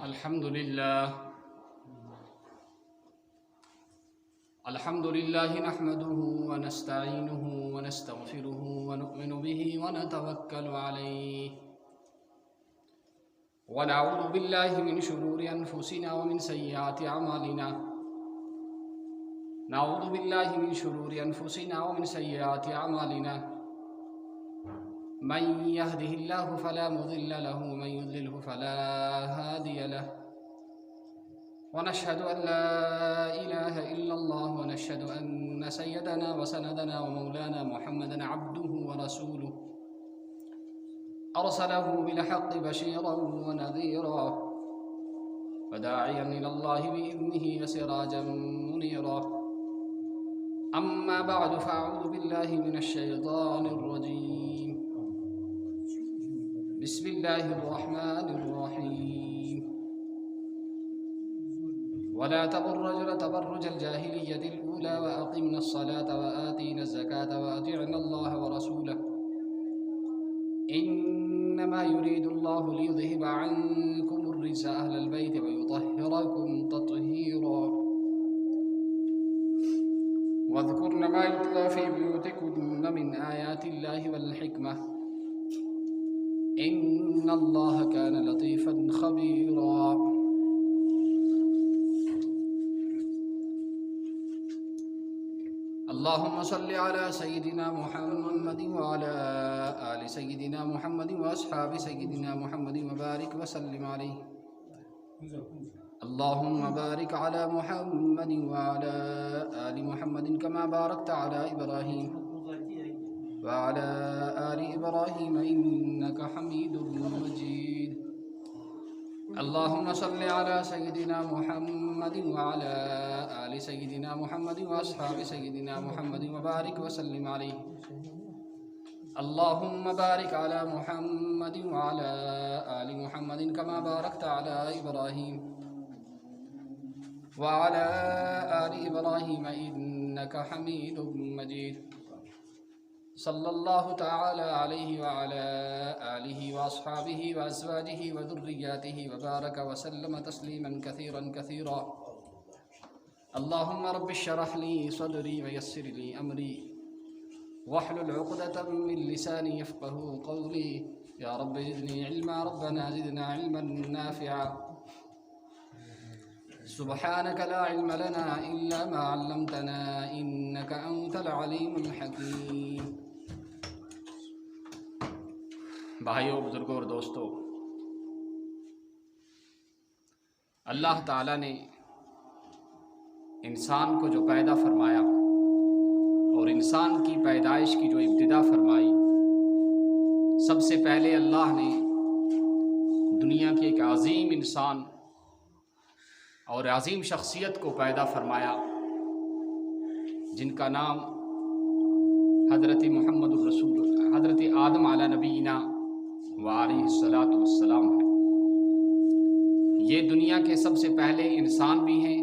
الحمد لله نحمده ونستعينه ونستغفره ونؤمن به ونتوكل عليه ونعوذ بالله من شرور أنفسنا ومن سيئات أعمالنا. نعوذ بالله من شرور أنفسنا ومن سيئات أعمالنا. من يهده الله فلا مضل له ومن يضلله فلا هادي له. ونشهد أن لا إله إلا الله ونشهد أن سيدنا وسندنا ومولانا محمدا عبده ورسوله أرسله بالحق بشيرا ونذيرا وداعيا إلى الله بإذنه وسراجا منيرا. أما بعد فأعوذ بالله من الشيطان الرجيم. بسم الله الرحمن الرحيم. ولا تبرجن تبرج الجاهلية الأولى وأقمنا الصلاة وآتينا الزكاة وأطعنا الله ورسوله إنما يريد الله ليذهب عنكم الرجس أهل البيت ويطهركم تطهيرا. واذكرن ما يتلى في بيوتكن من آيات الله والحكمة إن الله كان لطيفا خبيرا. اللهم صل على سيدنا محمد وعلى آل سيدنا محمد وأصحاب سيدنا محمد وبارك وسلم عليه. اللهم بارك على محمد وعلى آل محمد كما باركت على إبراهيم وعلى آل إبراهيم إنك حميد مجيد. اللهم صل على سيدنا محمد وعلى آل سيدنا محمد وأصحاب سيدنا محمد وبارك وسلم عليه. اللهم بارك على محمد وعلى آل محمد كما باركت على إبراهيم وعلى آل إبراهيم إنك حميد مجيد. صلى الله تعالى عليه وعلى آله وأصحابه وأزواجه وذرياته وبارك وسلم تسليما كثيرا كثيرا. اللهم رب اشرح لي صدري ويسر لي أمري واحلل عقدة من لساني يفقه قولي. يا رب زدني علما ربنا زدنا علما نافعا. سبحانك لا علم لنا إلا ما علمتنا إنك أنت العليم الحكيم. بھائیوں، بزرگوں اور دوستوں، اللہ تعالیٰ نے انسان کو جو پیدا فرمایا اور انسان کی پیدائش کی جو ابتدا فرمائی، سب سے پہلے اللہ نے دنیا کے ایک عظیم انسان اور عظیم شخصیت کو پیدا فرمایا جن کا نام حضرت محمد الرسول حضرت آدم علی نبینا وعلیہ الصلاۃ والسلام ہے. یہ دنیا کے سب سے پہلے انسان بھی ہیں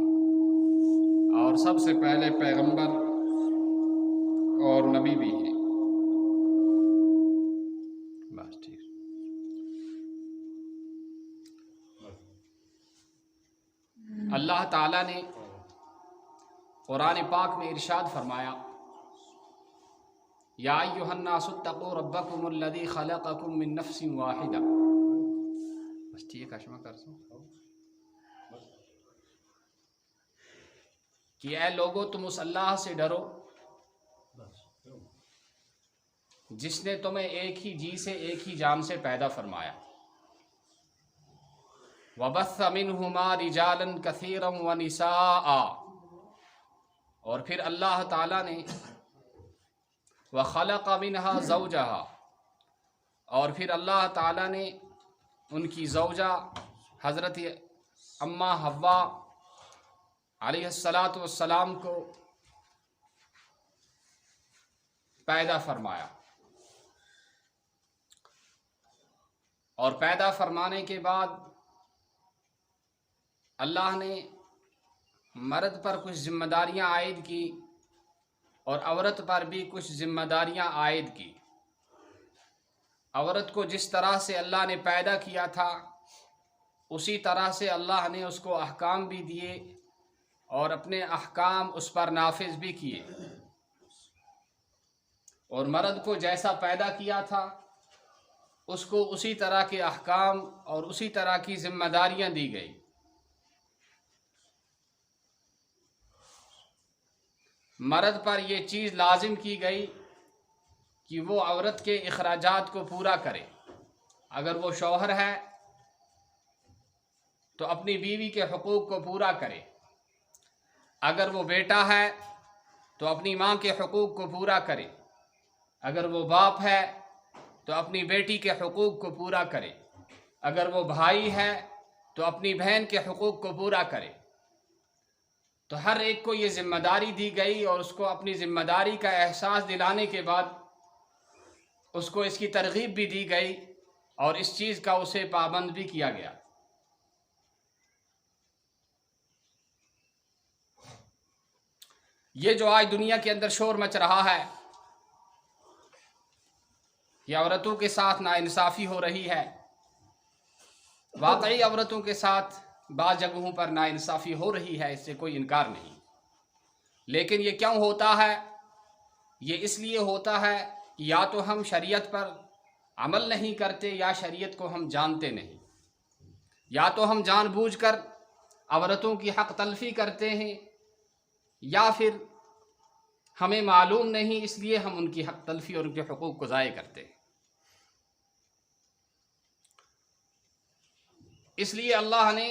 اور سب سے پہلے پیغمبر اور نبی بھی ہیں. بس ٹھیک. اللہ تعالیٰ نے قرآن پاک میں ارشاد فرمایا، یا ایھا الناس اتقوا ربکم الذی خلقکم من نفس واحدہ. بس ٹھیک ہے، شما کر سو کہ اے لوگو تم اس اللہ سے ڈرو جس نے تمہیں ایک ہی جی سے ایک ہی جان سے پیدا فرمایا. وَبَثَّ مِنْهُمَا رِجَالًا كَثِيرًا وَنِسَاءً. اور پھر اللہ تعالیٰ نے وَخَلَقَ مِنْهَا زَوْجَهَا، اور پھر اللہ تعالیٰ نے ان کی زوجہ حضرت اماں حوا علیہ الصلاۃ والسلام کو پیدا فرمایا. اور پیدا فرمانے کے بعد اللہ نے مرد پر کچھ ذمہ داریاں عائد کی اور عورت پر بھی کچھ ذمہ داریاں عائد کی. عورت کو جس طرح سے اللہ نے پیدا کیا تھا اسی طرح سے اللہ نے اس کو احکام بھی دیے اور اپنے احکام اس پر نافذ بھی کیے، اور مرد کو جیسا پیدا کیا تھا اس کو اسی طرح کے احکام اور اسی طرح کی ذمہ داریاں دی گئی۔ مرد پر یہ چیز لازم کی گئی کہ وہ عورت کے اخراجات کو پورا کرے۔ اگر وہ شوہر ہے تو اپنی بیوی کے حقوق کو پورا کرے، اگر وہ بیٹا ہے تو اپنی ماں کے حقوق کو پورا کرے، اگر وہ باپ ہے تو اپنی بیٹی کے حقوق کو پورا کرے، اگر وہ بھائی ہے تو اپنی بہن کے حقوق کو پورا کرے۔ تو ہر ایک کو یہ ذمہ داری دی گئی، اور اس کو اپنی ذمہ داری کا احساس دلانے کے بعد اس کو اس کی ترغیب بھی دی گئی اور اس چیز کا اسے پابند بھی کیا گیا۔ یہ جو آج دنیا کے اندر شور مچ رہا ہے، یہ عورتوں کے ساتھ ناانصافی ہو رہی ہے، واقعی عورتوں کے ساتھ بعض جگہوں پر ناانصافی ہو رہی ہے، اس سے کوئی انکار نہیں، لیکن یہ کیوں ہوتا ہے؟ یہ اس لیے ہوتا ہے کہ یا تو ہم شریعت پر عمل نہیں کرتے یا شریعت کو ہم جانتے نہیں، یا تو ہم جان بوجھ کر عورتوں کی حق تلفی کرتے ہیں، یا پھر ہمیں معلوم نہیں اس لیے ہم ان کی حق تلفی اور ان کے حقوق کو ضائع کرتے ہیں۔ اس لیے اللہ نے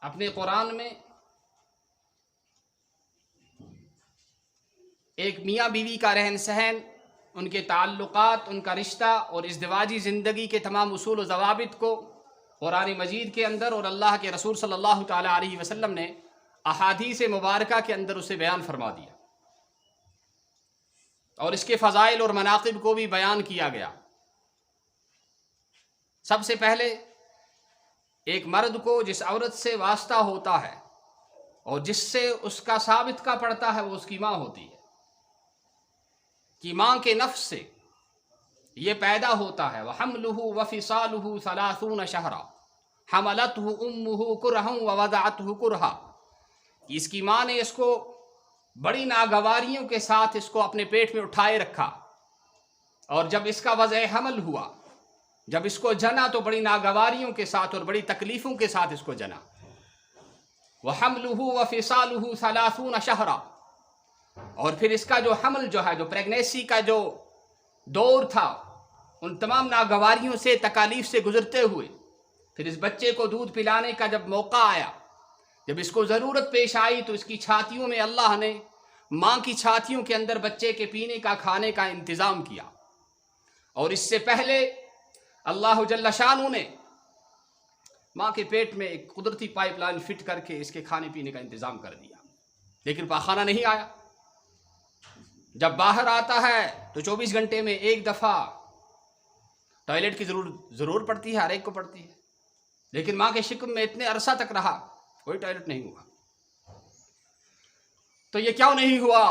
اپنے قرآن میں ایک میاں بیوی کا رہن سہن، ان کے تعلقات، ان کا رشتہ اور ازدواجی زندگی کے تمام اصول و ضوابط کو قرآن مجید کے اندر اور اللہ کے رسول صلی اللہ تعالیٰ علیہ وسلم نے احادیث مبارکہ کے اندر اسے بیان فرما دیا، اور اس کے فضائل اور مناقب کو بھی بیان کیا گیا۔ سب سے پہلے ایک مرد کو جس عورت سے واسطہ ہوتا ہے اور جس سے اس کا ثابت کا پڑتا ہے وہ اس کی ماں ہوتی ہے، کہ ماں کے نفس سے یہ پیدا ہوتا ہے۔ وَحَمْلُهُ وَفِصَالُهُ 30 شَهْرًا حَمَلَتْهُ أُمُّهُ كُرْهًا وَوَضَعَتْهُ كُرْهًا، اس کی ماں نے اس کو بڑی ناگواریوں کے ساتھ اس کو اپنے پیٹ میں اٹھائے رکھا، اور جب اس کا وضع حمل ہوا، جب اس کو جنا تو بڑی ناگواریوں کے ساتھ اور بڑی تکلیفوں کے ساتھ اس کو جنا۔ وَحَمْلُهُ وَفِصَالُهُ 30 شَهْرًا، اور پھر اس کا جو حمل جو ہے، جو پریگنیسی کا جو دور تھا، ان تمام ناگواریوں سے، تکالیف سے گزرتے ہوئے پھر اس بچے کو دودھ پلانے کا جب موقع آیا، جب اس کو ضرورت پیش آئی، تو اس کی چھاتیوں میں اللہ نے، ماں کی چھاتیوں کے اندر بچے کے پینے کا، کھانے کا انتظام کیا، اور اس سے پہلے اللہ جل شانہ نے ماں کے پیٹ میں ایک قدرتی پائپ لائن فٹ کر کے اس کے کھانے پینے کا انتظام کر دیا، لیکن پاخانہ نہیں آیا۔ جب باہر آتا ہے تو 24 گھنٹے میں ایک دفعہ ٹوائلٹ کی ضرور پڑتی ہے، ہر ایک کو پڑتی ہے، لیکن ماں کے شکم میں اتنے عرصہ تک رہا، کوئی ٹوائلٹ نہیں ہوا۔ تو یہ کیوں نہیں ہوا؟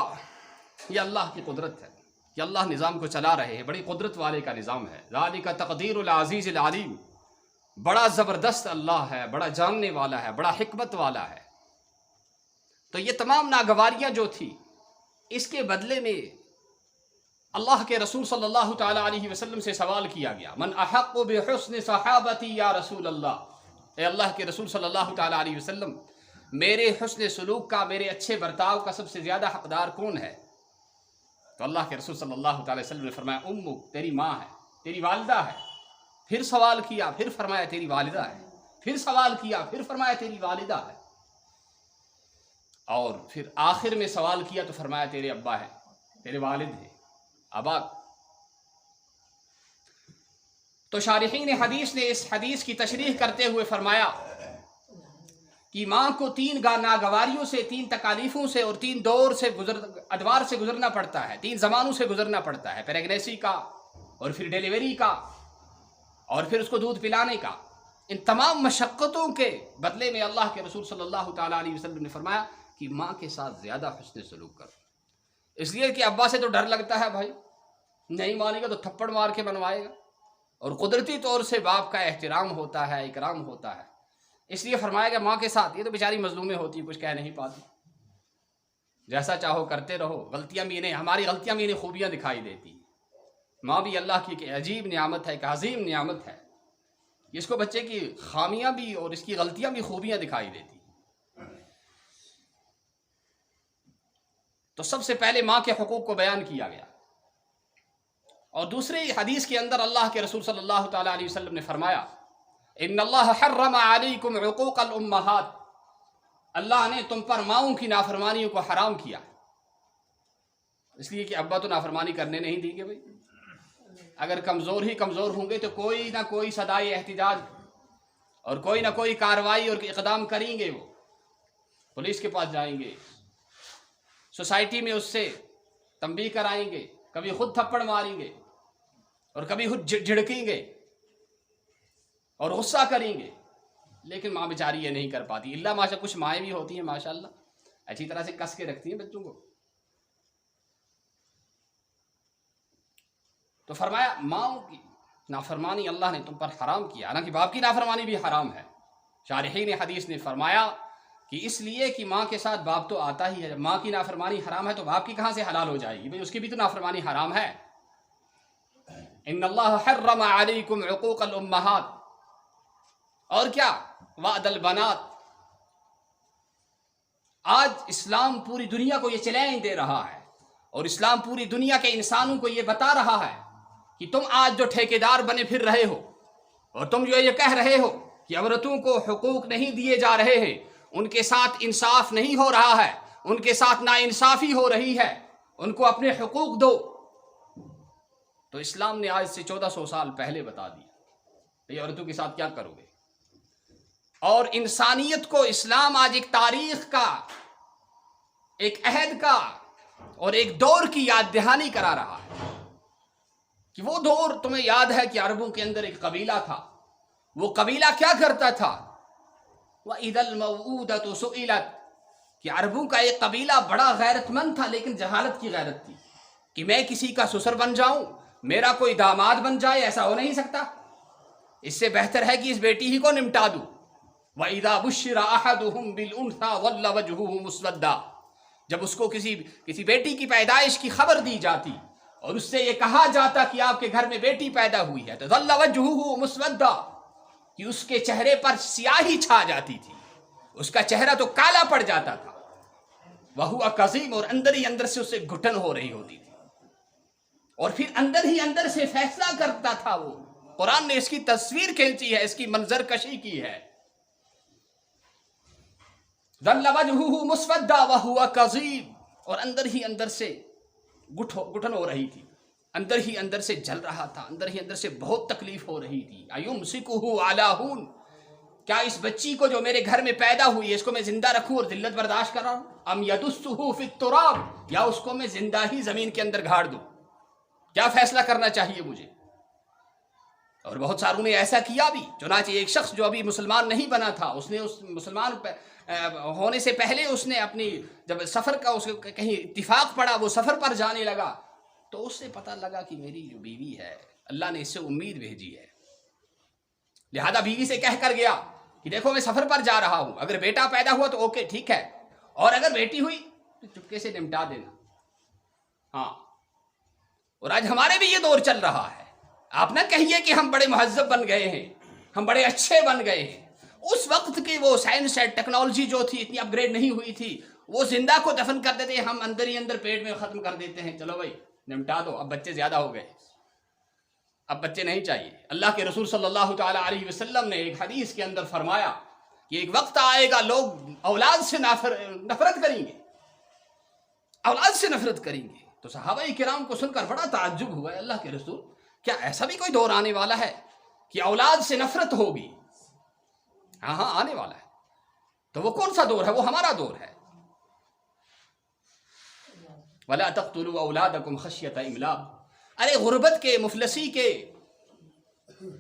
یہ اللہ کی قدرت ہے، یہ اللہ نظام کو چلا رہے ہیں، بڑی قدرت والے کا نظام ہے۔ ذالک تقدیر العزیز العلیم، بڑا زبردست اللہ ہے، بڑا جاننے والا ہے، بڑا حکمت والا ہے۔ تو یہ تمام ناگواریاں جو تھی، اس کے بدلے میں اللہ کے رسول صلی اللہ تعالیٰ علیہ وسلم سے سوال کیا گیا، من احق بحسن صحابتی یا رسول اللہ، اے اللہ کے رسول صلی اللہ تعالیٰ علیہ وسلم، میرے حسن سلوک کا، میرے اچھے برتاؤ کا سب سے زیادہ حقدار کون ہے؟ تو اللہ کے رسول صلی اللہ تعالیٰ وسلم نے فرمایا امک، تیری ماں ہے، تیری والدہ ہے۔ پھر سوال کیا، پھر فرمایا تیری والدہ ہے، پھر سوال کیا، پھر فرمایا تیری والدہ ہے، اور پھر آخر میں سوال کیا تو فرمایا تیرے ابا ہے، تیرے والد ہیں، ابا۔ تو شارحین حدیث نے اس حدیث کی تشریح کرتے ہوئے فرمایا کہ ماں کو 3 ناگواریوں سے، 3 تکالیفوں سے اور 3 دور سے ادوار سے گزرنا پڑتا ہے، 3 زمانوں سے گزرنا پڑتا ہے، پریگنیسی کا، اور پھر ڈیلیوری کا، اور پھر اس کو دودھ پلانے کا۔ ان تمام مشقتوں کے بدلے میں اللہ کے رسول صلی اللہ تعالیٰ علیہ وسلم نے فرمایا کہ ماں کے ساتھ زیادہ حسن سلوک کرو، اس لیے کہ ابا سے تو ڈر لگتا ہے، بھائی نہیں مانے گا تو تھپڑ مار کے بنوائے گا، اور قدرتی طور سے باپ کا احترام ہوتا ہے، اکرام ہوتا ہے، اس لیے فرمایا کہ ماں کے ساتھ، یہ تو بیچاری مظلومیں ہوتی، کچھ کہہ نہیں پاتی، جیسا چاہو کرتے رہو، غلطیاں بھی انہیں، ہماری غلطیاں بھی انہیں خوبیاں دکھائی دیتی. ماں بھی اللہ کی ایک عجیب نعمت ہے، ایک عظیم نعمت ہے، اس کو بچے کی خامیاں بھی اور اس کی غلطیاں بھی خوبیاں دکھائی دیتی. تو سب سے پہلے ماں کے حقوق کو بیان کیا گیا. اور دوسری حدیث کے اندر اللہ کے رسول صلی اللہ تعالیٰ علیہ وسلم نے فرمایا ان اللہ حرم علیکم عقوق الامہات، اللہ نے تم پر ماؤں کی نافرمانیوں کو حرام کیا، اس لیے کہ ابا تو نافرمانی کرنے نہیں دیں گے بھائی. اگر کمزور ہی کمزور ہوں گے تو کوئی نہ کوئی صدائے احتجاج اور کوئی نہ کوئی کارروائی اور اقدام کریں گے، وہ پولیس کے پاس جائیں گے، سوسائٹی میں اس سے تنبیہ کرائیں گے، کبھی خود تھپڑ ماریں گے اور کبھی خود جھڑکیں گے اور غصہ کریں گے. لیکن ماں بیچاری یہ نہیں کر پاتی، اللہ ماشاء کچھ مائیں بھی ہوتی ہیں ماشاءاللہ اچھی طرح سے کس کے رکھتی ہیں بچوں کو. تو فرمایا ماؤں کی نافرمانی اللہ نے تم پر حرام کیا، حالانکہ باپ کی نافرمانی بھی حرام ہے. شارحین حدیث نے فرمایا کہ اس لیے کہ ماں کے ساتھ باپ تو آتا ہی ہے، جب ماں کی نافرمانی حرام ہے تو باپ کی کہاں سے حلال ہو جائے گی بھئی، اس کی بھی تو نافرمانی حرام ہے. ان اللہ حرم علیکم عقوق الامہات، اور کیا وعد البنات. آج اسلام پوری دنیا کو یہ چیلنج دے رہا ہے اور اسلام پوری دنیا کے انسانوں کو یہ بتا رہا ہے کہ تم آج جو ٹھیکیدار بنے پھر رہے ہو اور تم جو یہ کہہ رہے ہو کہ عورتوں کو حقوق نہیں دیے جا رہے ہیں، ان کے ساتھ انصاف نہیں ہو رہا ہے، ان کے ساتھ ناانصافی ہو رہی ہے، ان کو اپنے حقوق دو، تو اسلام نے آج سے 1400 سال پہلے بتا دیا یہ عورتوں کے ساتھ کیا کرو گے. اور انسانیت کو اسلام آج ایک تاریخ کا، ایک عہد کا اور ایک دور کی یاد دہانی کرا رہا ہے کہ وہ دور تمہیں یاد ہے کہ عربوں کے اندر ایک قبیلہ تھا، وہ قبیلہ کیا کرتا تھا، وَإِذَا الْمَوْءُودَةُ سُئِلَتْ، کہ عربوں کا ایک قبیلہ بڑا غیرت مند تھا لیکن جہالت کی غیرت تھی کہ میں کسی کا سسر بن جاؤں، میرا کوئی داماد بن جائے، ایسا ہو نہیں سکتا، اس سے بہتر ہے کہ اس بیٹی ہی کو نمٹا دوں. وَإِذَا بُشِّرَ أَحَدُهُمْ بِالْأُنْثَىٰ وَلَّ وَجْهُهُ مُسْوَدًّا، جب اس کو کسی بیٹی کی پیدائش کی خبر دی جاتی اور اس سے یہ کہا جاتا کہ آپ کے گھر میں بیٹی پیدا ہوئی ہے، تو ظَلَّ وَجْهُهُ مُسْوَدًّا، کہ اس کے چہرے پر سیاہی چھا جاتی تھی، اس کا چہرہ تو کالا پڑ جاتا تھا. وَهُوَ كَظِيمٌ، اور اندر ہی اندر سے اسے گھٹن ہو رہی ہوتی تھی اور پھر اندر ہی اندر سے فیصلہ کرتا تھا. وہ قرآن نے اس کی تصویر کھینچی ہے، اس کی منظر کشی کی ہے. ظَلَّ وَجْهُهُ مُسْوَدًّا وَهُوَ كَظِيمٌ، اور اندر ہی اندر سے گھٹن ہو رہی تھی، اندر ہی اندر سے جل رہا تھا، اندر ہی اندر سے بہت تکلیف ہو رہی تھی. أَيُمْسِكُهُ عَلَىٰ هُونٍ، کیا اس بچی کو جو میرے گھر میں پیدا ہوئی ہے اس کو میں زندہ رکھوں اور ذلت برداشت کر رہا ہوں، ام يدسه في التراب، یا اس کو میں زندہ ہی زمین کے اندر گھاڑ دوں، کیا فیصلہ کرنا چاہیے مجھے. اور بہت ساروں نے ایسا کیا بھی. چنانچہ ایک شخص جو ابھی مسلمان نہیں بنا تھا، اس نے اس مسلمان ہونے سے پہلے اس نے اپنی جب سفر کا اس کہیں اتفاق پڑا، وہ سفر پر جانے لگا تو اس سے پتہ لگا کہ میری جو بیوی ہے اللہ نے اس سے امید بھیجی ہے، لہذا بیوی سے کہہ کر گیا کہ دیکھو میں سفر پر جا رہا ہوں، اگر بیٹا پیدا ہوا تو اوکے ٹھیک ہے، اور اگر بیٹی ہوئی تو چپکے سے نمٹا دینا. ہاں، اور آج ہمارے بھی یہ دور چل رہا ہے. آپ نہ کہیے کہ ہم بڑے مہذب بن گئے ہیں، ہم بڑے اچھے بن گئے ہیں. اس وقت کی وہ سائنس اینڈ ٹیکنالوجی جو تھی اتنی اپ گریڈ نہیں ہوئی تھی، وہ زندہ کو دفن کر دیتے، ہم اندر ہی اندر پیٹ میں ختم کر دیتے ہیں، چلو بھائی نمٹا دو، اب بچے زیادہ ہو گئے، اب بچے نہیں چاہیے. اللہ کے رسول صلی اللہ تعالیٰ علیہ وسلم نے ایک حدیث کے اندر فرمایا کہ ایک وقت آئے گا لوگ اولاد سے نفرت کریں گے، اولاد سے نفرت کریں گے. تو صحابہ کرام کو سن کر بڑا تعجب ہوا، اللہ کے رسول کیا ایسا بھی کوئی دور آنے والا ہے کہ اولاد سے نفرت ہوگی؟ ہاں آنے والا ہے. تو وہ کون سا دور ہے؟ وہ ہمارا دور ہے. وَلَا تَقْتُلُوا أَوْلَادَكُمْ خَشْيَةَ إِمْلَاقٍ، ارے غربت کے، مفلسی کے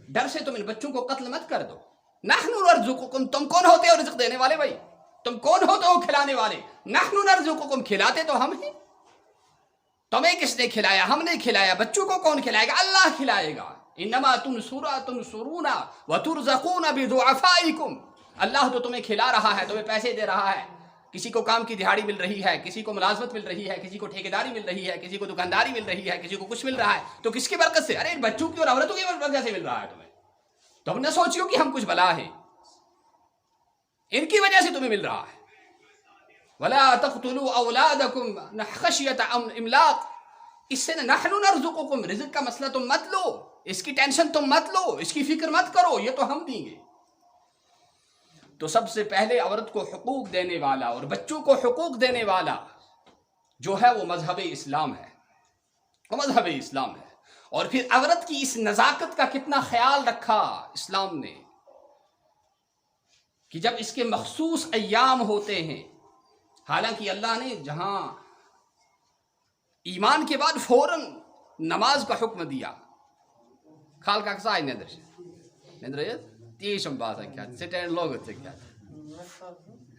ڈر سے تم ان بچوں کو قتل مت کر دو. نَحْنُ نَرْزُقُكُمْ، تم کون ہوتے ہو رزق دینے والے؟ بھائی تم کون ہوتے ہو کھلانے والے؟ نَحْنُ نَرْزُقُكُمْ، کھلاتے تو ہم ہیں. تمہیں کس نے کھلایا؟ ہم نے کھلایا. بچوں کو کون کھلائے گا؟ اللہ کھلائے گا. انما تنصرون وترزقون بضعفائکم، اللہ تو تمہیں کھلا رہا ہے، تمہیں پیسے دے رہا ہے، کسی کو کام کی دہاڑی مل رہی ہے، کسی کو ملازمت مل رہی ہے، کسی کو ٹھیکیداری مل رہی ہے، کسی کو دکانداری مل رہی ہے، کسی کو کچھ مل رہا ہے، تو کس کی برکت سے؟ ارے بچوں کی اور عورتوں کی برکت سے مل رہا ہے تمہیں. تم نہ سوچیو کہ ہم کچھ بلا ہے، ان کی وجہ سے تمہیں مل رہا ہے. وَلَا تَقْتُلُوا أَوْلَادَكُمْ خَشْيَةَ إِمْلَاقٍ، اس سے نَحْنُ نَرْزُقُكُمْ، رزق کا مسئلہ تم مت لو، اس کی ٹینشن تم مت لو، اس کی فکر مت کرو، یہ تو ہم دیں گے. تو سب سے پہلے عورت کو حقوق دینے والا اور بچوں کو حقوق دینے والا جو ہے وہ مذہب اسلام ہے، وہ مذہب اسلام ہے. اور پھر عورت کی اس نزاکت کا کتنا خیال رکھا اسلام نے کہ جب اس کے مخصوص ایام ہوتے ہیں، حالانکہ اللہ نے جہاں ایمان کے بعد فوراً نماز کا حکم دیا. خال کا کسا نیندر نیندر تیشم باسا کیا سٹینڈ لوگ سے کیا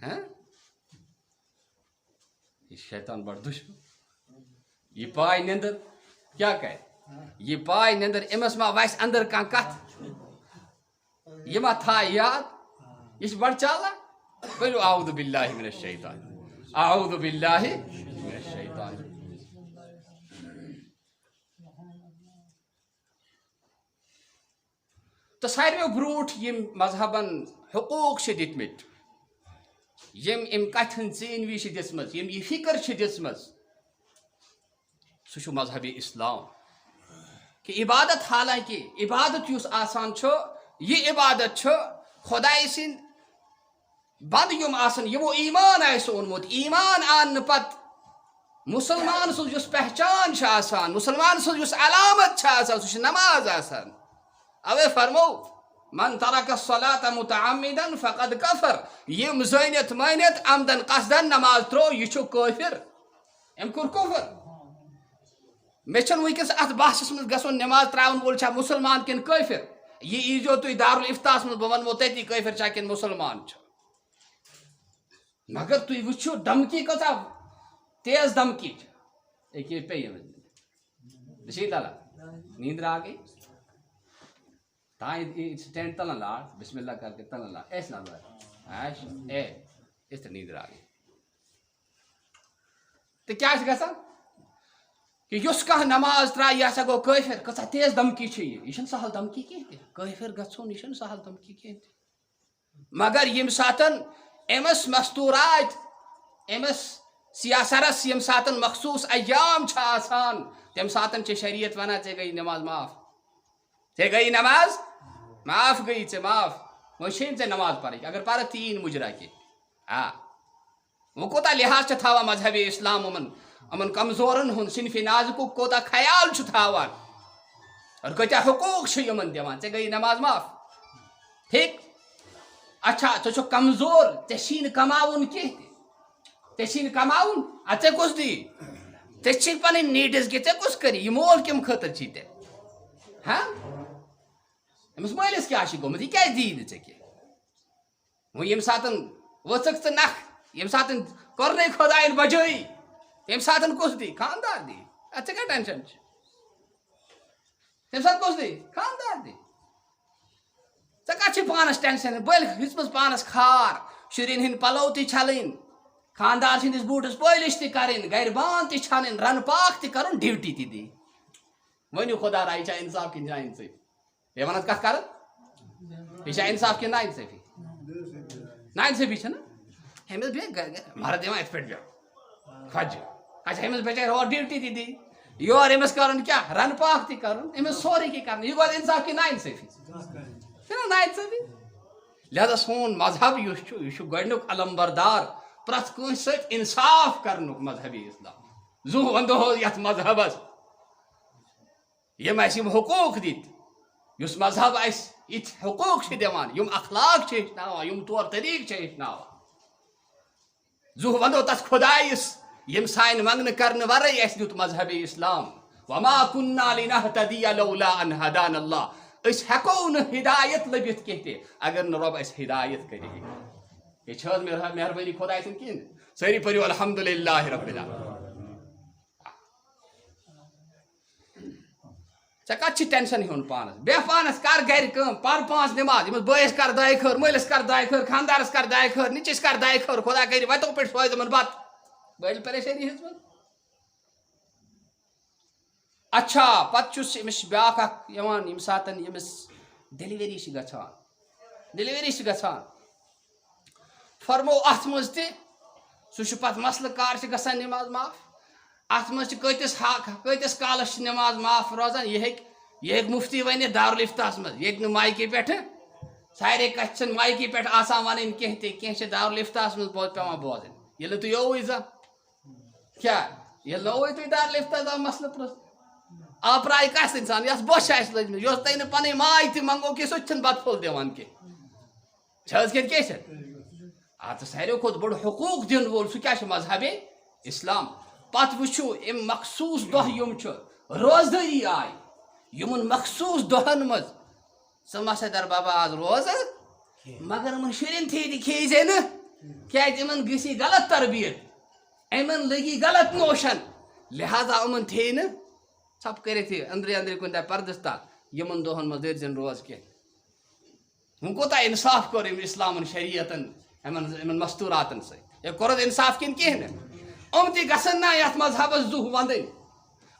ہیں یہ شیطان بڑھ دشمن. یہ پائے نیندر کیا کہے، یہ پائے نیندر امس ما ویس اندر کان کت یہ ما تھا یاد یہ بڑھ چالا. بلو اعوذ باللہ من الشیطان، اعوذ باللہ من الشیطان. تو ساروی بروٹ یم مذہبن حقوق سے دتمت، یم ام کتن زینوی سے دسمت، یم یہ فکر سے دسمت، سہ مذہب اسلام. کہ عبادت، حالانکہ عبادت یس آسان چھو، یہ عبادت چھو خدای سن بند یم آسن یمو ایمان آس اونمت. ایمان آن پت مسلمان سن یس پہچان چھ آسان، مسلمان سن یس علامت چھ آسان، سہ نماز آسان. اوے فرمو من ترک الصلاة متعمدا فقد کفر، یم زینت مینت عمدن قصدن نماز ترو یہ چھو کافر، ام کور کفر. مے چھن ونکس ات بحثس مز گژھن نماز تراون وول چھا مسلمان کن کافر. یہ ایجو تھی دارالفتاس مز بہ ونمو تتی کافر چھا کن مسلمان چھ. مگر تھی وچھو دھمکی کتا تیز دھمکی ایک یہ پی رشید اللہ نیندر آ گئی سٹینڈ تلن لا بسم اللہ کر کے تلن لا ایس نہ ایش اے اس طرح نیندر آ گئی. تو کیا گژھان کہ یس کھانا نماز ترا یہ ہسا گو کافر. کتا تیز دھمکی چھ یہ سہل دھمکی کھین کافر گھن یہ سہل دھمکی کھین. مگر یم ساتن امس مستورات امس سیاسرس یم ساتن مخصوص ایام چھ آسان تم ساتن چھ شریعت ونان ژے گئی نماز معاف، ژے گئی نماز معاف گئی ژے معاف وہ چھین ژے نماز پڑھ اگر پڑھ تین مجرا کے. ہاں وہ کوتا لحاظ چھ تھاوا مذہب اسلام امن کمزورن ہن صنف نازک کوتا خیال چھ تھاوان اور کتیا حقوق چھ یمن دیوان. ژے گئی نماز معاف ٹھیک. اچھا ژے چھو کمزور ژے چھی کماون کی ژے چھی کماون ژے کس دی ژے چھی پنن نیڈس کی ژے کس کری یہ مول کم خاطر چھی تے ہاں امس مالس کیا گومت یہ کیا دی ژے کی وہ یم ساتن وچک ژے نکھ یم ساتن کرنے خدائن بجائی تم ساتن کس دی خاندار دی. ژے کیا ٹینشن تم سات کس دی خاندار دی. ژے کت پانس ٹینشن بل ہز پانس کھار شرین ہند پلو تی چھلن خاندار سندس بوٹس پالش تہ کرن گر بان تہ چھنن رن پاک تہ کرن ڈیوٹی تہ دی. ونیو خدا رائی چھ انصاف کن جائن سے یہ ونت کت کر یہ انصاف کن نا انصافی نا انصافی چھ نا ہمس بے مرد دِوان ات پہ کھج اچھا ہمس بچار اور ڈیوٹی تہ دی یور امس کرن کیا رن پاک تہ کرن امس سورے کی کرن یہ گو انصاف کن نا انصافی نا انصافی. لہذا سون مذہب یہ گۄڈنیُک علمبردار پرٛٮ۪تھ کٲنٛسہِ سۭتۍ انصاف کرنُک مذہب اسلام. زو ونٛدو یتھ مذہبس یم اسہِ یم حقوق دِتۍ یُس مذہب اسہِ یِتھ حقوق چھِ دِوان یم اخلاق چھِ ہیٚچھناوان یم طور طریقہٕ چھِ ہیٚچھناوان. زو ونٛدو تتھ خۄدایس یم سانہِ منٛگنہٕ کرنہٕ ورٲے اسہِ دیُت مذہب اسلام. وما كنا لنهتدي لولا ان هدانا الله. اس ہیکو نہ ہدایت لبِتھ کینٛہہ تہِ اگر نہ رۄب اسہِ ہدایت کرِ. یہ چھِ مہربٲنی خۄداے سٕنٛز کِنہٕ سٲری پٔرِو الحمدللہ رب العالمین. ٹھیک ٹینشن ہون پانس بہ پانس کر گر کم پر 5 نماز یمس بٲیس کر دعاے خٲر مٲلِس کر دعاے خٲر خاندارس کر دعاے خٲر نِچس کر دعاے خٲر خدا کر وتو پٮ۪ٹھ سوز یِمن بت بٔلۍ پریشٲنی ہٕنٛز منٛز اچھا پتہٕ چھُس أمِس بیٛاکھ اکھ یِوان ییٚمہِ ساتہٕ ییٚمِس ڈیلؤری چھِ گژھان فرمو اتھ منٛز تہِ سُہ چھُ پتہٕ مسلہٕ کار چھِ گژھان نماز معاف اتھ منٛز چھِ کۭتِس کالس چھِ نماز معاف روزان یہِ ہیٚکہِ مُفتی ؤنِتھ دارالفتاہس منٛز ییٚتہِ نہٕ مایکہِ پٮ۪ٹھٕ سارے کتھِ چھنہٕ مایکہِ پٮ۪ٹھ آسان وَنٕنۍ کینٛہہ تہِ کینٛہہ چھِ دارالفتاہس منٛز پیٚوان بوزٕنۍ ییٚلہِ نہٕ تُہۍ یوٚوُے زانٛہہ کیٛاہ ییٚلہِ نہٕ اوٚوُے تُہۍ دارالفتاہ زانٛہہ مسلہٕ پرٛژھ آپراے کس اِنسان یۄس بوٚچھ آسہِ لٔجمٕژ یۄس تۄہہِ نہٕ پنٕنۍ ماے تہِ منٛگو کینٛہہ سۄ تہِ چھنہٕ بتہٕ پھوٚل دِوان کینٛہہ چھِ حظ کِنہٕ کیٛاہ چھِ تہٕ ساروٕے کھۄتہٕ بوٚڑ حقوٗق دِنہٕ وول سُہ کیٛاہ چھُ مذہبِ اسلام پتہٕ وٕچھو اَمہِ مخصوٗص دۄہ یِم چھِ روزدٲری آیہِ یِمن مخصوٗص دۄہن منٛز ژٕ ما سا در بابا آز روزٕ مگر یِمن شُرٮ۪ن تہِ کھیٚیہِ نہٕ کیٛازِ یِمن گژھی غلط تربیت یِمن لٔگی غلط نوشن لہذا یِمن تھیٚیہِ نہٕ ژھۄپہٕ کٔرِتھ یہِ أنٛدرٕ کُنہِ جایہِ پردس تل یِمن دۄہن منٛز دٔرۍ زٮ۪ن روز کینٛہہ وۄنۍ کوٗتاہ اِنصاف کوٚر أمۍ اِسلامن شریعتن یِمن مستوٗراتن سۭتۍ ہے کوٚرُکھ اِنصاف کِنہٕ کِہینۍ نہٕ یِم تہِ گژھن نا یتھ مذہبس دُہ ونٛدٕنۍ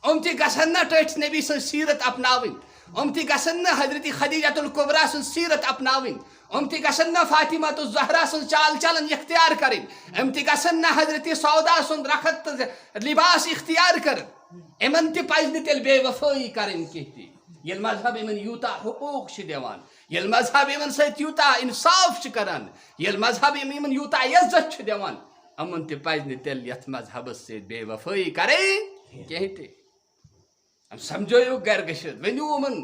یِم تہِ گژھن نا ٹٲٹھۍ نبی سٕنٛز سیٖرت اپناوٕنۍ یِم تہِ گژھن نا حضرت خدیجۃ الکبریٰ سٕنٛز سیٖرت اپناوٕنۍ یِم تہِ گژھن نا فاطمۃ الزہرا سٕنٛز چال چلن اختیار کرٕنۍ یِم تہِ گژھن نا حضرت سودا سُنٛد رخت تہٕ لباس اختیار کرٕنۍ یِمن تہِ پزِ نہٕ تیٚلہِ بے وفٲیی کرٕنۍ کینٛہہ تہِ ییٚلہِ مذہب یِمن یوٗتاہ حقوٗق چھِ دِوان ییٚلہِ مذہب یِمن سۭتۍ یوٗتاہ اِنصاف چھِ کران ییٚلہِ مذہب یِمن یوٗتاہ عزت چھُ دِوان یِمن تہِ پزِ نہٕ تیٚلہِ یتھ مذہبس سۭتۍ بے وفٲیی کرٕنۍ کینٛہہ تہِ سمجھٲیِو گرِ گٔژھِتھ ؤنِو یِمن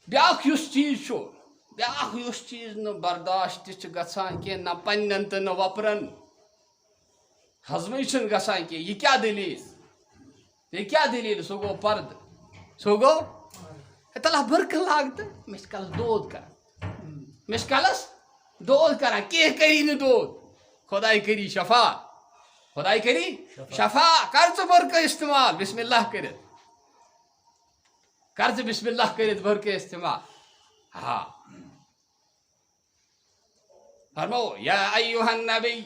بیٛاکھ یُس چیٖز چھُ بیٛاکھ یُس چیٖز نہٕ برداشت تہِ چھُ گژھان کینٛہہ نہ پننٮ۪ن تہٕ نہ وۄپرن ہضمٕے چھُنہٕ گژھان کینٛہہ یہِ کیٛاہ دٔلیٖل سُہ گوٚو پردٕ سُہ گوٚو ہے تلہ بٔرکہٕ لاگ تہٕ مےٚ چھِ کلس دود کران کینٛہہ کری نہٕ دود خۄداے کری شفا کر ژٕ بٔرکہٕ استعمال بسم اللہ کٔرِتھ بٔرکہٕ استعمال ہاں فرمو یا ایُّہا النبی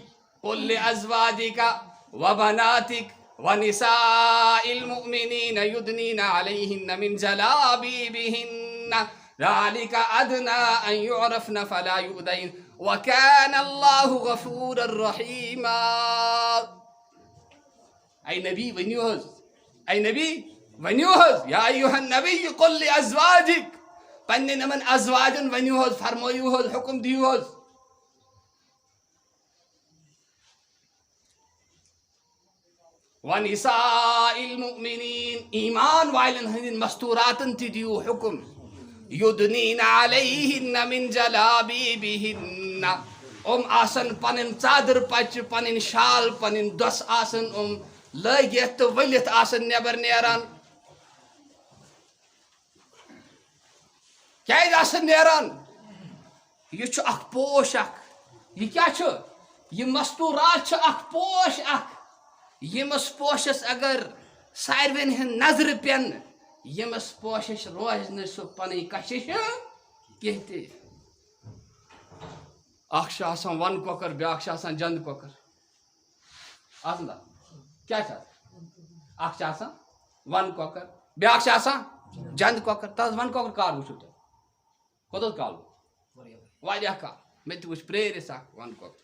قل لأزواجك وبناتك ونساء المؤمنين يدنين عليهن من جلابيبهن ذلك أدنى أن يعرفن فلا يؤذين وكان الله غفورا رحيما أي نبي ونیو حظ یا ایُّہا النبی قل لأزواجك پننٮ۪ن یِمن ازواجن ؤنِو حظ فرمٲیِو حظ حُکم دِیِو حظ ونساء المؤمنین ایمان والٮ۪ن ہٕنٛدٮ۪ن مستوٗراتن تہِ دِیِو حُکم یُدنیٖن علیہن من جلابیبہن آسن پنٕنۍ ژادر پچہِ پنٕنۍ شال پنٕنۍ دۄس آسن لٲگِتھ تہٕ ؤلِتھ آسن نٮ۪بر نیران کیٛازِ آسن نیران یہِ چھُ اکھ پوش اکھ یہِ کیٛاہ چھُ یہِ مستوٗرات چھِ اکھ پوش اکھ ییٚمِس پوشس اگر ساروین ہٕنٛدۍ نظرِ پٮ۪نہٕ ییٚمِس پوشس روزِ نہٕ سُہ پنٕنۍ کشش کینٛہہ تہِ اکھ چھُ آسان ون کۄکر بیٛاکھ چھُ آسان جنٛد کۄکر آسان کیٛاہ چھِ آسان اکھ چھُ آسان ون کۄکر بیٛاکھ چھُ آسان جنٛد کۄکر تتھ ون کۄکر کر وٕچھِو تُہۍ کوٚت کال واریاہ کال مےٚ تہِ وٕچھ پرٲرِس اکھ ون کۄکر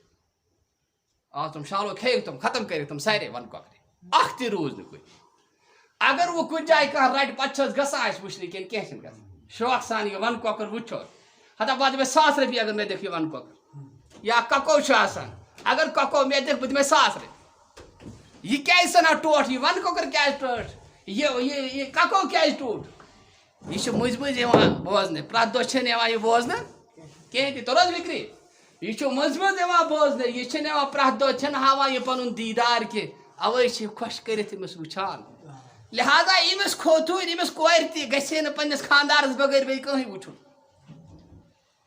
آز تِم شالو کھیٚیِکھ تِم ختم کٔرِکھ تِم سارے ون کۄکرِ اکھ تہِ روٗز نہٕ کُنہِ اگر وۄنۍ کُنہِ جایہِ کانٛہہ رٹہِ پتہٕ چھِ حظ گژھان اَسہِ وٕچھنہٕ کِنہٕ کینٛہہ چھِنہٕ گژھان شوق سان یہِ ون کۄکر وٕچھو ہتا پتہٕ دِمے $1,000 اگر مےٚ دِکھ یہِ ون کۄکر یا ککو چھُ آسان اگر ککو مےٚ دِکھ بہٕ دِمے $1,000 یہِ کیٛازِ ژھٕنان ٹوٹھ یہِ ون کۄکر کیٛازِ ٹٲٹھ یہِ ککو کیٛازِ ٹوٗٹ یہِ چھُ مٔنٛزۍ مٔنٛزۍ یِوان بوزنہٕ پرٛٮ۪تھ دۄہ چھِنہٕ یِوان یہِ بوزنہٕ کِہیٖنۍ تہِ توٚر حظ فِکرِ یہِ چھُ مٔنٛزۍ مٔنٛزۍ یِوان بوزنہٕ یہِ چھِنہٕ یِوان پرٛٮ۪تھ دۄہ چھِنہٕ ہاوان یہِ پنُن دیٖدار کینٛہہ اَوَے چھِ یہِ خۄش کٔرِتھ أمِس وٕچھان لہذا أمِس کھوٚتوٗن أمِس کورِ تہِ گژھِ ہے نہٕ پنٛنِس خانٛدارس بغٲر بیٚیہِ کٕہٕنۍ وٕچھُن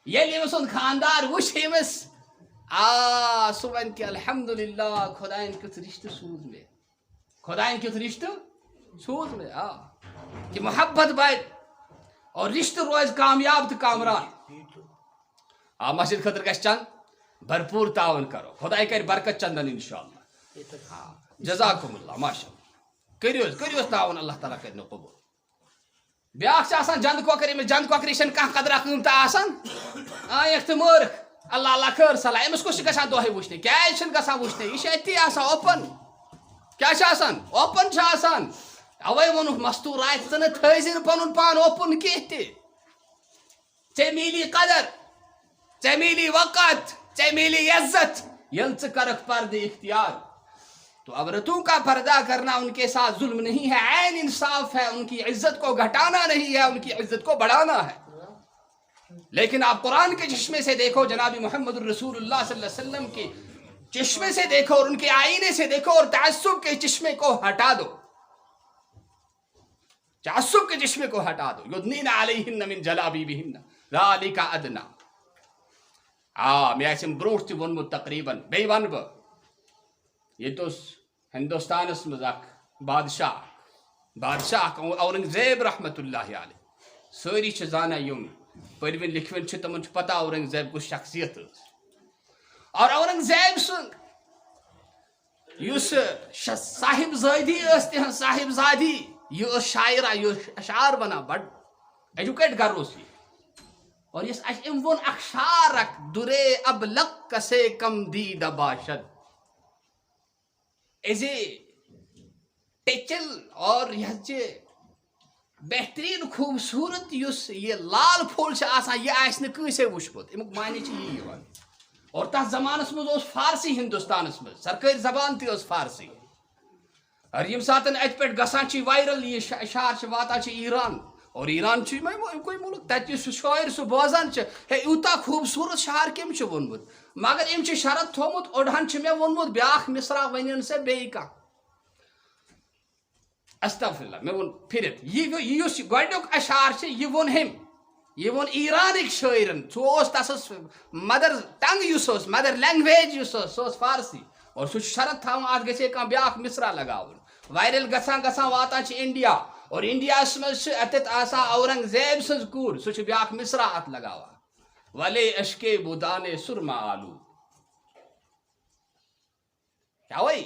ییٚلہِ أمۍ سُنٛد خانٛدار وٕچھِ أمِس سُہ وَنہِ کہِ الحمدُاللہ خۄدایَن کیُتھ رِشتہٕ سوٗز مےٚ کہ محبت بڑھ اور رشتہ روز کامیاب تو کامران. آ مسجد خاطر گژھِ چند بھرپور تعاون کرو, خدا کر برکت چندن انشاءاللہ. ہاں جزاکم اللہ ماشاء اللہ. کٔرِو تعاون, اللہ تعالیٰ کر نو قبول. بیاکھ آسان جند کۄکر, أمِس جند کۄکرِ چھنہٕ کانٛہہ قدرا قۭمتہ آسان. آیکھ تہٕ مٲرکھ, اللہ اللہ خٲر صلاح. أمِس کُس چھُ گژھان دۄہے وٕچھنہِ, کیازِ چھُنہٕ گژھان وٕچھنہِ, یہِ چھُ أتی آسان اوپن. کیٛاہ چھُ آسان اوپن چھُ آسان. اوے ووٚنُکھ مستوٗر آسہِ ژٕ نہٕ تھٲیزِ نہٕ پنُن پان اوپن کینٛہہ تہِ. ژےٚ میلی قدر, ژےٚ میلی وقت, ژےٚ میلی عزت ییٚلہِ ژٕ کرکھ پردٕ اختیار. تو عورتوں کا پردہ کرنا ان کے ساتھ ظلم نہیں ہے, عین انصاف ہے. ان کی عزت کو گھٹانا نہیں ہے, ان کی عزت کو بڑھانا ہے. لیکن آپ قرآن کے چشمے سے دیکھو, جناب محمد الرسول اللہ صلی اللہ علیہ وسلم کے چشمے سے دیکھو اور ان کے آئینے سے دیکھو, اور تعصب کے چشمے کو ہٹا دو. تعصب کے چشمے کو ہٹا دو. یدنین علیہن من جلابیبہن ذالک ادنی. مےٚ آسہِ برونٛٹھ تہِ ووٚنمُت تقریٖباً, بیٚیہِ وَنہٕ بہٕ, ییٚتہِ اوس ہندوستانس منٛز اکھ بادشاہ اورنگزیب رحمتہ اللہ علیہ. سٲری چھِ زانان, یِم پٔرۍوٕنۍ لیکھوٕنۍ چھِ تِمن چھُ پتہ اورنگزیب کُس شخصیت ٲس. اور اورنگزیب سُنٛد یُس صاحب زادی ٲس, تِہنٛز صاحب زادی, یہِ ٲس شاعرہ, یہِ ٲس اشعار ونان, بڑٕ ایجوکیٹ گر اوس یہِ. اور یس أمۍ ووٚن اکھ شعر اکھ, دُرے ابلق سے کم دیدہ باشد. ایز اے ٹیچل اور یہ بہترین خوبصورت یُس یہ لال پھول چھِ آسان, یہِ آسہِ نہٕ کٲنٛسے وٕچھمُت. امیُک معنی چھِ یی یِوان. اور تتھ زمانس منٛز اوس فارسی ہندوستانس منٛز, سرکٲرۍ زبان تہِ ٲس فارسی. اور ییٚمہِ ساتہٕ اَتہِ پٮ۪ٹھ گژھان چھِ وایرل, یہِ اشعار چھِ واتان چھِ ایران, اور ایران چھُ اَمکُے مُلک, تَتہِ یُس سُہ شٲعر سُہ بوزان چھِ, ہے یوٗتاہ خوٗبصوٗرت شعر کٔمۍ چھُ ووٚنمُت. مگر أمۍ چھُ شرط تھوٚومُت, اوٚڑہن چھُ مےٚ ووٚنمُت بیٛاکھ مِثرا ؤنِن سا بیٚیہِ کانٛہہ. استغفراللہ, مےٚ ووٚن پھِرِتھ, یہِ یُس گۄڈنیُک اشعار چھِ, یہِ ووٚن ہیٚمۍ, یہِ ووٚن ایرانٕکۍ شٲعرن. سُہ اوس, تس ٲس مدر ٹنگ یُس اوس, مدر لینگویج یُس اوس, سُہ اوس فارسی. اور سُہ چھُ شرط تھاوان اتھ گژھِ ہے کانٛہہ بیٛاکھ مِثرا لگاوُن. وایرل گژھان واتان چھِ انڈیا, اور انڈیاہس منٛز چھِ اتٮ۪تھ آسان اورنگزیب سٕنٛز کوٗر, سُہ چھُ بیٛاکھ مِثرا اتھ لگاوان, ولے اشکے بُدانے سرما آلو. کیٛاوے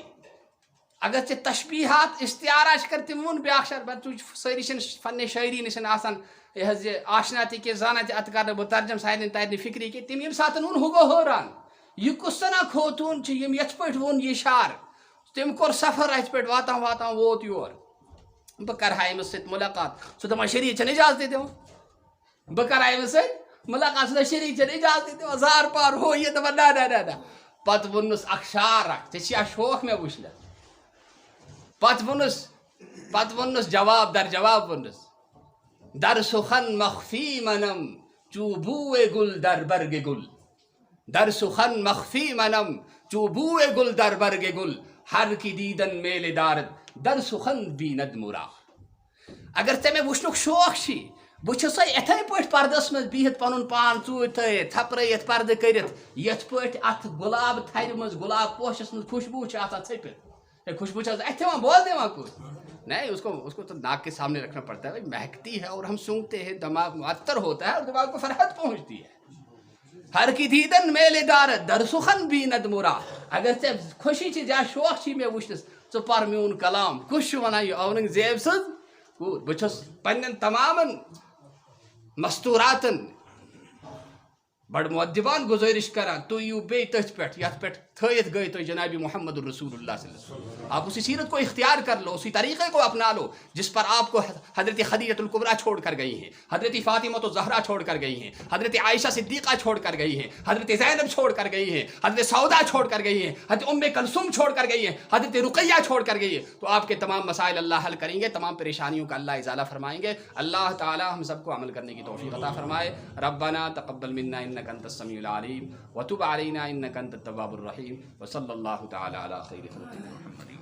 اگر ژےٚ تشبیہات استعارہ چھِ کر, تِم ووٚن بیٛاکھ شعر, سٲری چھِنہٕ فنِ شٲعری نِش آسان یہِ حظ یہِ آشنا تہِ کینٛہہ, زانان تہِ, اتھ کرٕ نہٕ بہٕ ترجم, سارنٕے ترِ نہٕ فکری کینٛہہ. تٔمۍ ییٚمہِ ساتہٕ ووٚن ہُہ گوٚو حٲران, یہِ کُس سنا خوتوٗن چھِ, یِم یتھ پٲٹھۍ ووٚن یہِ شعر. تٔمۍ کوٚر سفر اتہِ پٮ۪ٹھ, واتان ووت یور. بہٕ کرٕ ہا أمِس سۭتۍ مُلاقات, سُہ دپان شریٖف چھنہٕ اجازتٕے دِوان. بہٕ کرٕ ہا أمِس سۭتۍ مُلاقات, سُہ دپان شریٖف چھنہٕ اجازتٕے دِوان, زار پار ہُہ یہِ, دپان نہ. پتہٕ ووٚننس اکھ شعر اکھ, ژےٚ چھِیا شوق مےٚ وٕچھنس. پتہٕ ووٚننس جواب در جواب ووٚننس, در سخن مخفی منم چوبوے گل در برگ گل. در سخن مخفی منم چوبوے گل در برگ گل. ہر کی دیدن میلے دارد در سخن بیند مرا. اگر ژےٚ مےٚ وٕچھنُک شوق چھی, بہٕ چھُسے یِتھے پٲٹھۍ پردس منٛز بِہِتھ, پنُن پان ژوٗرِ تھٲیِتھ, تھپرٲیِتھ پردٕ کٔرِتھ, یتھ پٲٹھۍ اتھ گُلاب تھرِ منٛز, گُلاب پوشس منٛز خوشبوٗ چھِ آسان ژھٔپِتھ. خوشبو چھِ اتھ دِوان, بول دِوان کوٚت, نہیں اس کو تو ناک کے سامنے رکھنا پڑتا ہے, مہکتی ہے اور ہم سونگتے ہیں, دماغ معطر ہوتا ہے اور دماغ کو فرحت پہنچتی ہے. ہر کی دیدن میلے دارد در سخن بیند مرا. اگر ژےٚ خوشی چھِ یا شوق چھی مےٚ وٕچھنس, ژٕ پر میون کلام. کُس چھُ ونان یہِ اورنگزیب سٕنٛز کوٗر. بہٕ چھُس پننٮ۪ن تمامن مستوٗراتن بڑٕ مؤدبان گزٲرش کران, تُہۍ یِیِو بیٚیہِ تٔتھۍ پٮ۪ٹھ یتھ پٮ۪ٹھ تھٲیِتھ گٔے تُہۍ جناب محمد الرسول اللہ صلی اللہ علیہ وسلم. آپ اسی سیرت کو اختیار کر لو, اسی طریقے کو اپنا لو جس پر آپ کو حضرت خدیجۃ الکبریٰ چھوڑ کر گئی ہیں, حضرت فاطمہ الزہرا چھوڑ کر گئی ہیں, حضرت عائشہ صدیقہ چھوڑ کر گئی ہیں, حضرت زینب چھوڑ کر گئی ہیں, حضرت سودا چھوڑ کر گئی ہیں, حضرت ام کلثوم چھوڑ کر گئی ہیں, حضرت رقیہ چھوڑ کر گئی ہے. تو آپ کے تمام مسائل اللہ حل کریں گے, تمام پریشانیوں کا اللہ ازالہ فرمائیں گے. اللہ تعالی ہم سب کو عمل کرنے کی توفیق عطا فرمائے. ربنا تقبل منا انک انت السمیع العلیم وتب علینا انک انت التواب الرحیم. وصلی اللہ تعالی علی خیر خلقہ محمد.